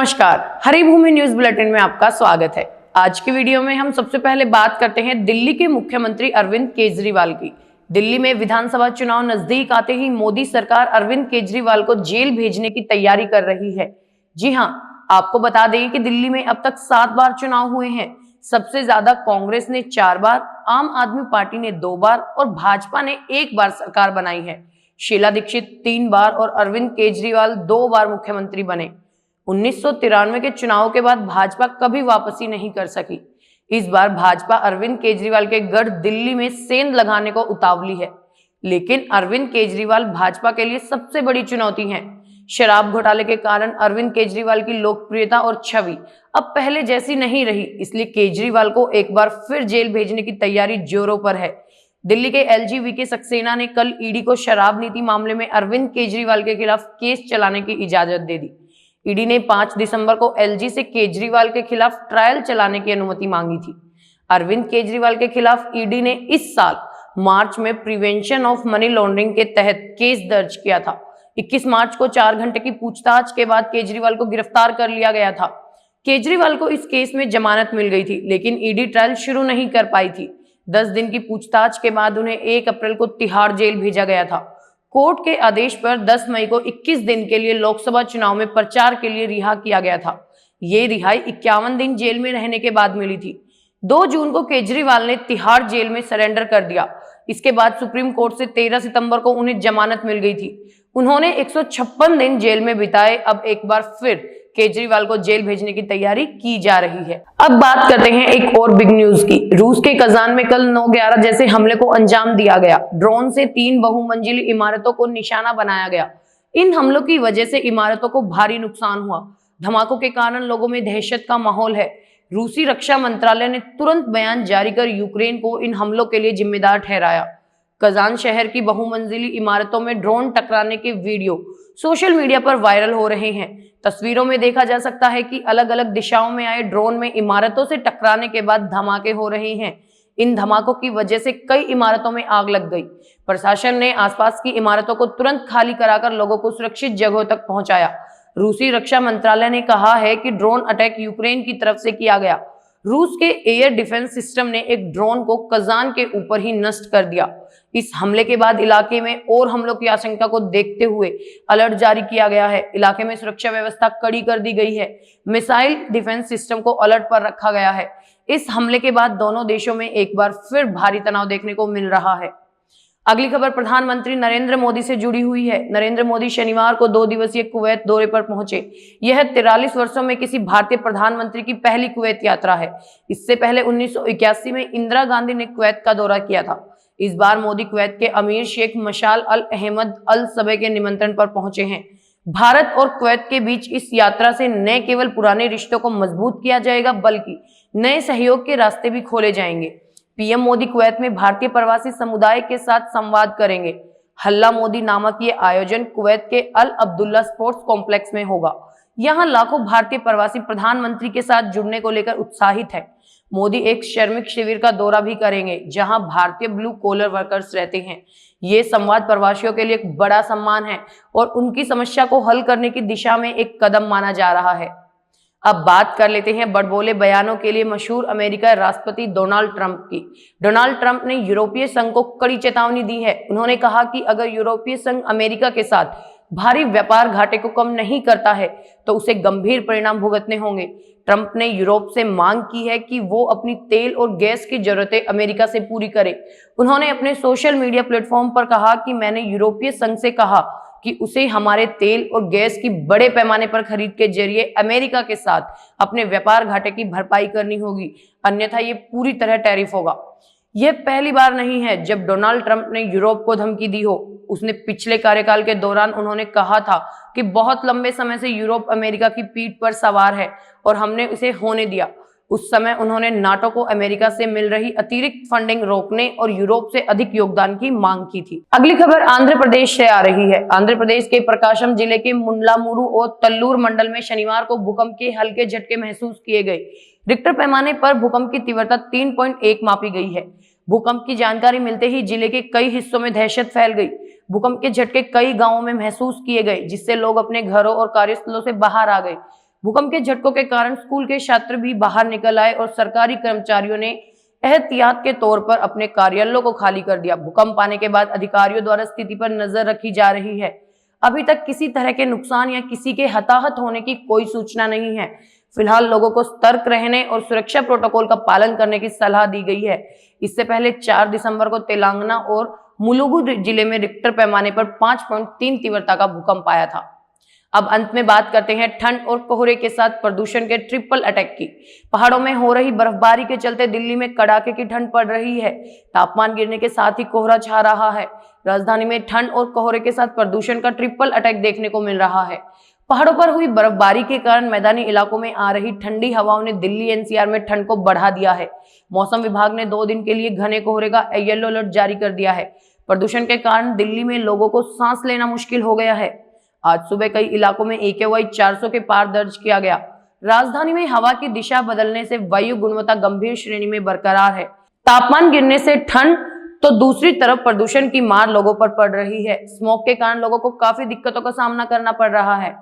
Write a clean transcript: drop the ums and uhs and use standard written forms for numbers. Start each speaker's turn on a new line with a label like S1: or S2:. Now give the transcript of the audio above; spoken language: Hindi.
S1: नमस्कार, हरिभूमि न्यूज बुलेटिन में आपका स्वागत है। आज की वीडियो में हम सबसे पहले बात करते हैं दिल्ली के मुख्यमंत्री अरविंद केजरीवाल की। दिल्ली में विधानसभा चुनाव नजदीक आते ही मोदी सरकार अरविंद केजरीवाल को जेल भेजने की तैयारी कर रही है। जी हां, आपको बता दें कि दिल्ली में अब तक 7 बार चुनाव हुए हैं। सबसे ज्यादा कांग्रेस ने 4 बार, आम आदमी पार्टी ने 2 बार और भाजपा ने 1 बार सरकार बनाई है। शीला दीक्षित 3 बार और अरविंद केजरीवाल 2 बार मुख्यमंत्री बने। 1993 के चुनाव के बाद भाजपा कभी वापसी नहीं कर सकी। इस बार भाजपा अरविंद केजरीवाल के गढ़ दिल्ली में सेंध लगाने को उतावली है, लेकिन अरविंद केजरीवाल भाजपा के लिए सबसे बड़ी चुनौती हैं। शराब घोटाले के कारण अरविंद केजरीवाल की लोकप्रियता और छवि अब पहले जैसी नहीं रही, इसलिए केजरीवाल को एक बार फिर जेल भेजने की तैयारी जोरों पर है। दिल्ली के एलजी वीके सक्सेना ने कल ईडी को शराब नीति मामले में अरविंद केजरीवाल के खिलाफ केस चलाने की इजाजत दे दी। ईडी ने 5 दिसंबर को एलजी से केजरीवाल के खिलाफ ट्रायल चलाने की अनुमति मांगी थी। अरविंद केजरीवाल के खिलाफ ईडी ने इस साल मार्च में प्रिवेंशन ऑफ मनी लॉन्ड्रिंग के तहत केस दर्ज किया था। 21 मार्च को 4 घंटे की पूछताछ के बाद केजरीवाल को गिरफ्तार कर लिया गया था। केजरीवाल को इस केस में जमानत मिल गई थी, लेकिन ईडी ट्रायल शुरू नहीं कर पाई थी। 10 दिन की पूछताछ के बाद उन्हें 1 अप्रैल को तिहाड़ जेल भेजा गया था। कोर्ट के आदेश पर 10 मई को 21 दिन के लिए लोकसभा चुनाव में प्रचार के लिए रिहा किया गया था। ये रिहाई 51 दिन जेल में रहने के बाद मिली थी। 2 जून को केजरीवाल ने तिहाड़ जेल में सरेंडर कर दिया। इसके बाद सुप्रीम कोर्ट से 13 सितंबर को उन्हें जमानत मिल गई थी। उन्होंने 156 दिन जेल में बिताए। अब एक बार फिर केजरीवाल को जेल भेजने की तैयारी की जा रही है। अब बात करते हैं एक और बिग न्यूज की। रूस के कजान में कल 9/11 जैसे हमले को अंजाम दिया गया। ड्रोन से 3 बहुमंजिली इमारतों को निशाना बनाया गया। इन हमलों की वजह से इमारतों को भारी नुकसान हुआ। धमाकों के कारण लोगों में दहशत का माहौल है। रूसी रक्षा मंत्रालय ने तुरंत बयान जारी कर यूक्रेन को इन हमलों के लिए जिम्मेदार ठहराया। कजान शहर की बहुमंजिली इमारतों में ड्रोन टकराने के वीडियो सोशल मीडिया पर वायरल हो रहे हैं। तस्वीरों में देखा जा सकता है कि अलग अलग दिशाओं में आए ड्रोन में इमारतों से टकराने के बाद धमाके हो रहे हैं। इन धमाकों की वजह से कई इमारतों में आग लग गई। प्रशासन ने आसपास की इमारतों को तुरंत खाली कराकर लोगों को सुरक्षित जगहों तक पहुंचाया। रूसी रक्षा मंत्रालय ने कहा है कि ड्रोन अटैक यूक्रेन की तरफ से किया गया। रूस के एयर डिफेंस सिस्टम ने एक ड्रोन को कजान के ऊपर ही नष्ट कर दिया। इस हमले के बाद इलाके में और हमलों की आशंका को देखते हुए अलर्ट जारी किया गया है। इलाके में सुरक्षा व्यवस्था कड़ी कर दी गई है। मिसाइल डिफेंस सिस्टम को अलर्ट पर रखा गया है। इस हमले के बाद दोनों देशों में एक बार फिर भारी तनाव देखने को मिल रहा है। अगली खबर प्रधानमंत्री नरेंद्र मोदी से जुड़ी हुई है। नरेंद्र मोदी शनिवार को 2 दिवसीय कुवैत दौरे पर पहुंचे। यह 43 वर्षों में किसी भारतीय प्रधानमंत्री की पहली कुवैत यात्रा है। इससे पहले 1981 में इंदिरा गांधी ने कुवैत का दौरा किया था। इस बार मोदी कुवैत के अमीर शेख मशाल अल अहमद अल सबह के निमंत्रण पर पहुंचे हैं। भारत और कुवैत के बीच इस यात्रा से न केवल पुराने रिश्तों को मजबूत किया जाएगा, बल्कि नए सहयोग के रास्ते भी खोले जाएंगे। पीएम मोदी कुवैत में भारतीय प्रवासी समुदाय के साथ संवाद करेंगे। हल्ला मोदी नामक ये आयोजन कुवैत के अल अब्दुल्ला स्पोर्ट्स कॉम्प्लेक्स में होगा। यहाँ लाखों भारतीय प्रवासी प्रधानमंत्री के साथ जुड़ने को लेकर उत्साहित है। मोदी एक श्रमिक शिविर का दौरा भी करेंगे, जहां भारतीय ब्लू कॉलर वर्कर्स रहते हैं। ये संवाद प्रवासियों के लिए एक बड़ा सम्मान है और उनकी समस्या को हल करने की दिशा में एक कदम माना जा रहा है। अब बात कर लेते हैं बड़बोले बयानों के लिए मशहूर अमेरिका राष्ट्रपति डोनाल्ड ट्रंप की। डोनाल्ड ट्रंप ने यूरोपीय संघ को कड़ी चेतावनी दी है। उन्होंने कहा कि अगर यूरोपीय संघ अमेरिका के साथ भारी व्यापार घाटे को कम नहीं करता है तो उसे गंभीर परिणाम भुगतने होंगे। ट्रंप ने यूरोप से मांग की है कि वो अपनी तेल और गैस की जरूरतें अमेरिका से पूरी करे। उन्होंने अपने सोशल मीडिया प्लेटफॉर्म पर कहा कि मैंने यूरोपीय संघ से कहा कि उसे हमारे तेल और गैस की बड़े पैमाने पर खरीद के जरिए अमेरिका के साथ अपने व्यापार घाटे की भरपाई करनी होगी, अन्यथा ये पूरी तरह टैरिफ होगा। यह पहली बार नहीं है जब डोनाल्ड ट्रंप ने यूरोप को धमकी दी हो। उसने पिछले कार्यकाल के दौरान उन्होंने कहा था कि बहुत लंबे समय से यूरोप अमेरिका की पीठ पर सवार है और हमने इसे होने दिया। उस समय उन्होंने नाटो को अमेरिका से मिल रही अतिरिक्त फंडिंग रोकने और यूरोप से अधिक योगदान की मांग की थी। अगली खबर आंध्र प्रदेश से आ रही है। आंध्र प्रदेश के प्रकाशम जिले के मुंडलामुरू और तल्लूर मंडल में शनिवार को भूकंप के हल्के झटके महसूस किए गए। रिक्टर पैमाने पर भूकंप की तीव्रता 3.1 मापी गई है। भूकंप की जानकारी मिलते ही जिले के कई हिस्सों में दहशत फैल गई। भूकंप के झटके कई गांवों में महसूस किए गए, जिससे लोग अपने घरों और कार्यस्थलों से बाहर आ गए। भूकंप के झटकों के कारण स्कूल के छात्र भी बाहर निकल आए और सरकारी कर्मचारियों ने एहतियात के तौर पर अपने कार्यालयों को खाली कर दिया। भूकंप आने के बाद अधिकारियों द्वारा स्थिति पर नजर रखी जा रही है। अभी तक किसी तरह के नुकसान या किसी के हताहत होने की कोई सूचना नहीं है। फिलहाल लोगों को सतर्क रहने और सुरक्षा प्रोटोकॉल का पालन करने की सलाह दी गई है। इससे पहले 4 दिसंबर को तेलंगाना और मुलुगु जिले में रिक्टर पैमाने पर 5.3 तीव्रता का भूकंप आया था। अब अंत में बात करते हैं ठंड और कोहरे के साथ प्रदूषण के ट्रिपल अटैक की। पहाड़ों में हो रही बर्फबारी के चलते दिल्ली में कड़ाके की ठंड पड़ रही है। तापमान गिरने के साथ ही कोहरा छा रहा है। राजधानी में ठंड और कोहरे के साथ प्रदूषण का ट्रिपल अटैक देखने को मिल रहा है। पहाड़ों पर हुई बर्फबारी के कारण मैदानी इलाकों में आ रही ठंडी हवाओं ने दिल्ली एनसीआर में ठंड को बढ़ा दिया है। मौसम विभाग ने 2 दिन के लिए घने कोहरे का येलो अलर्ट जारी कर दिया है। प्रदूषण के कारण दिल्ली में लोगों को सांस लेना मुश्किल हो गया है। आज सुबह कई इलाकों में AQI 400 के पार दर्ज किया गया। राजधानी में हवा की दिशा बदलने से वायु गुणवत्ता गंभीर श्रेणी में बरकरार है। तापमान गिरने से ठंड तो दूसरी तरफ प्रदूषण की मार लोगों पर पड़ रही है। स्मोक के कारण लोगों को काफी दिक्कतों का सामना करना पड़ रहा है।